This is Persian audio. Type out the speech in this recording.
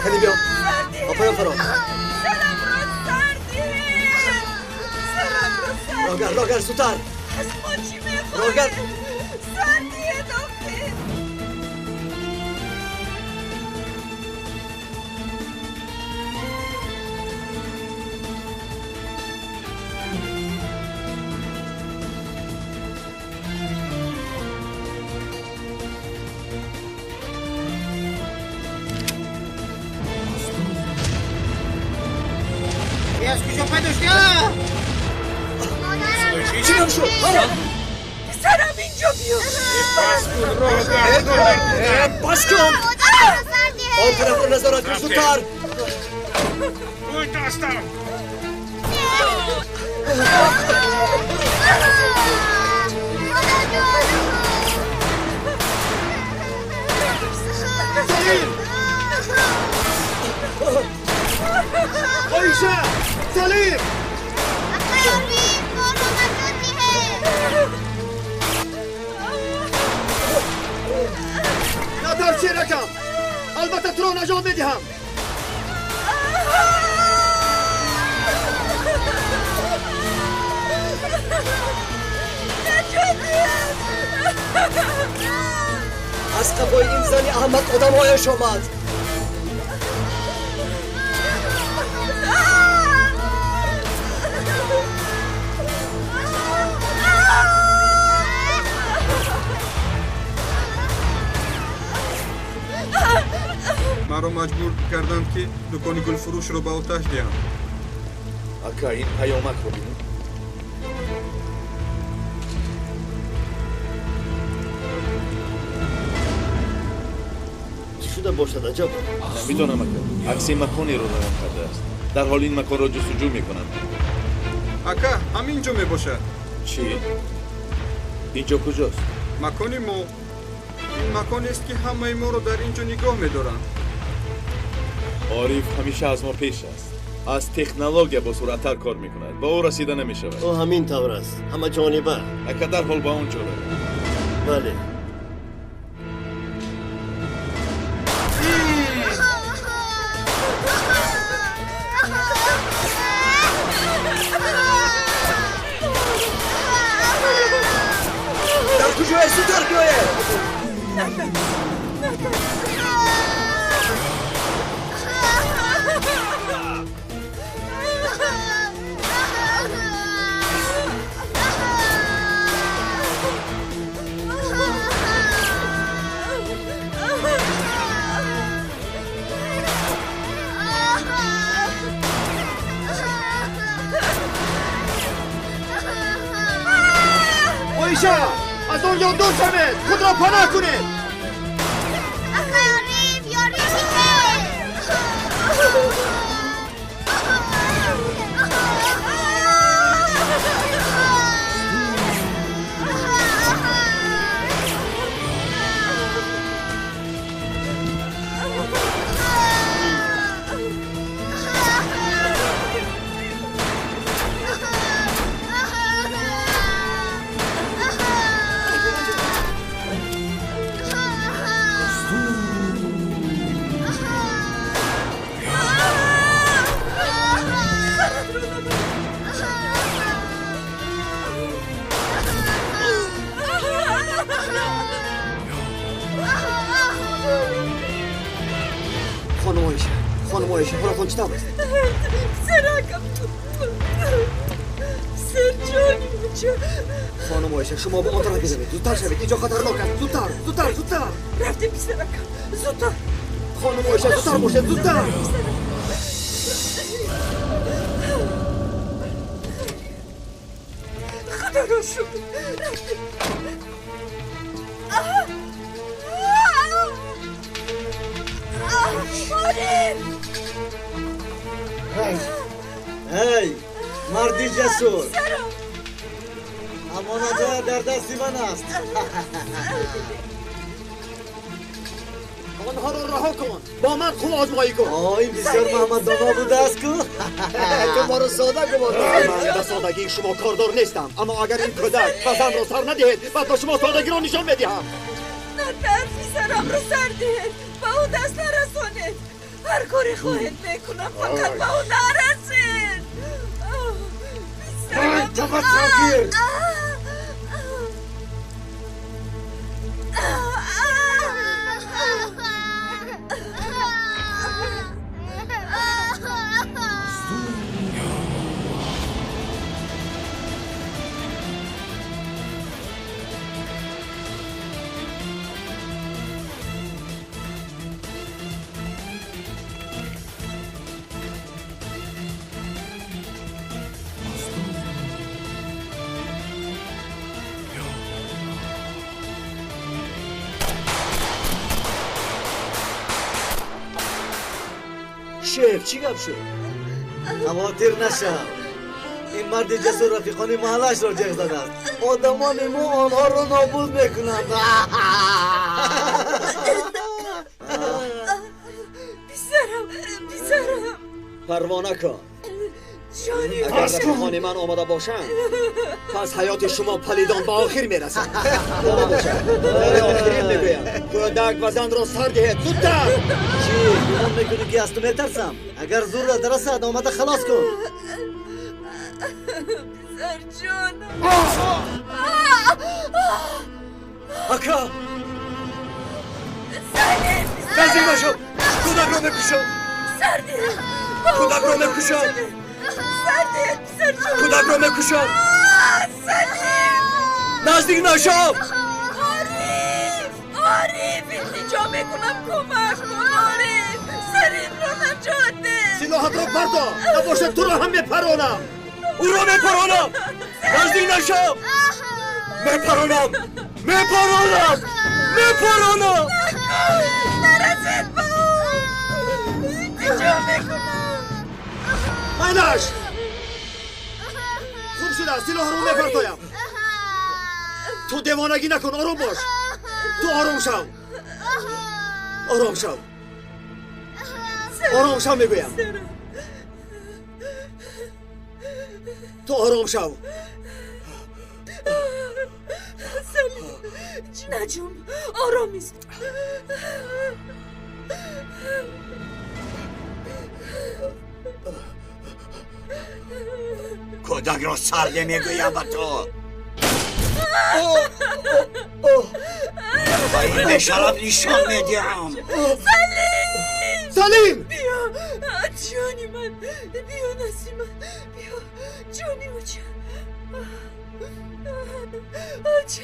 خیلی بیا آپایا فرا راگر زودتر از ما چی میخواه؟ راگر سردیه دکتر. از کجا پیداش بیا؟ چی هم شد؟ پسرم اینجا بیا. بس کن آن طرف رو نظارت کن زودتر Uite asta! آیشه سلیم ندار چی رکم البته تو رو نجات میدهم از قبای این زنی احمد آدمایش آمد مرا مجبور کردند که دکان گل فروش رو به آتش دهم. اکا این پیامک رو بینید چی شده باشد عجب نمیدانم اکا عکس مکانی رو نام کرده است در حال این مکان را جستجو میکنند اکا همینجا می باشد. چی؟ اینجا کجاست؟ مکانی ما این مکانی است که همه ما رو در اینجا نگاه می دارند. عارف همیشه از ما پیش است از تکنولوژیا با سرعتر کار میکند به او رسیده نمیشود او همین طور است همه جانبه اکا در حال به اونجا روید بله در کجای زودتر بیاید آیشه از آنجا دور شوید خود را پناه کنید خانم آیشه خانم چی تام است؟ سرکم سرجانی بچه خانم آیشه شما به آن طرف بزنید زودتر شوید اینجا خطرناک است زودتر رفته بی سرکم زودتر خانم آیشه زودتر باشید زودتر خدا رو شکر هی مردی جسور امانت در دستی من است آنها رو رها کن با من خوب آزمایی کن این بسیار محمد داما بوده است که تو ما رو ساده گمان من به سادگی شما کاردار نیستم اما اگر این کودک و زن را سر ندهید بعد با شما سادگی را نشان بدهم نه ترسی سرم رو سر دهید با او دست نرسانید هر کاری خواهد میکنم فقط با اون نرسید فقط تغییر شیف چی گپ شد؟ خواطر نشو این مرد جسور رفیقانی محلش را جغ زده است آدمان ما آنها را نابود میکنند بیزارم پروانه کن جانی اگر رفیقان من آمده باشند پس حیات شما پلیدان به آخر میرسد برو باشد برای آخرین میگویم کودک و زن را سر دهید زودتر چی؟ گمان میکنی که از تو میترسم اگر زور را درسد آمده خلاص کن بیزار جانم اکا سلیم نزدیک باشو کودک را میکشم سردی کودک را میکشم سردی بیزار جان کودک را میکشم سلیم نزدیک نشو عارف التجا میکنم کمک کن عارف سلیم را نجات ده سلاحت را بردار نباشد تو را هم میپرانم او را میپرانم نزدیک نشو میپرانم نرسید با التجا میکنم مینش خوب شده سلاح رو میپرتایم تو دیوانگی نکن آروم باش تو آرام شو میگویم تو آرام شو سلیم نجوم آرامیست کودک را سرده میگویم به تو با این به شرف نشان میدیم سلیم بیا جانی من بیا نسیمم بیا جانی بچه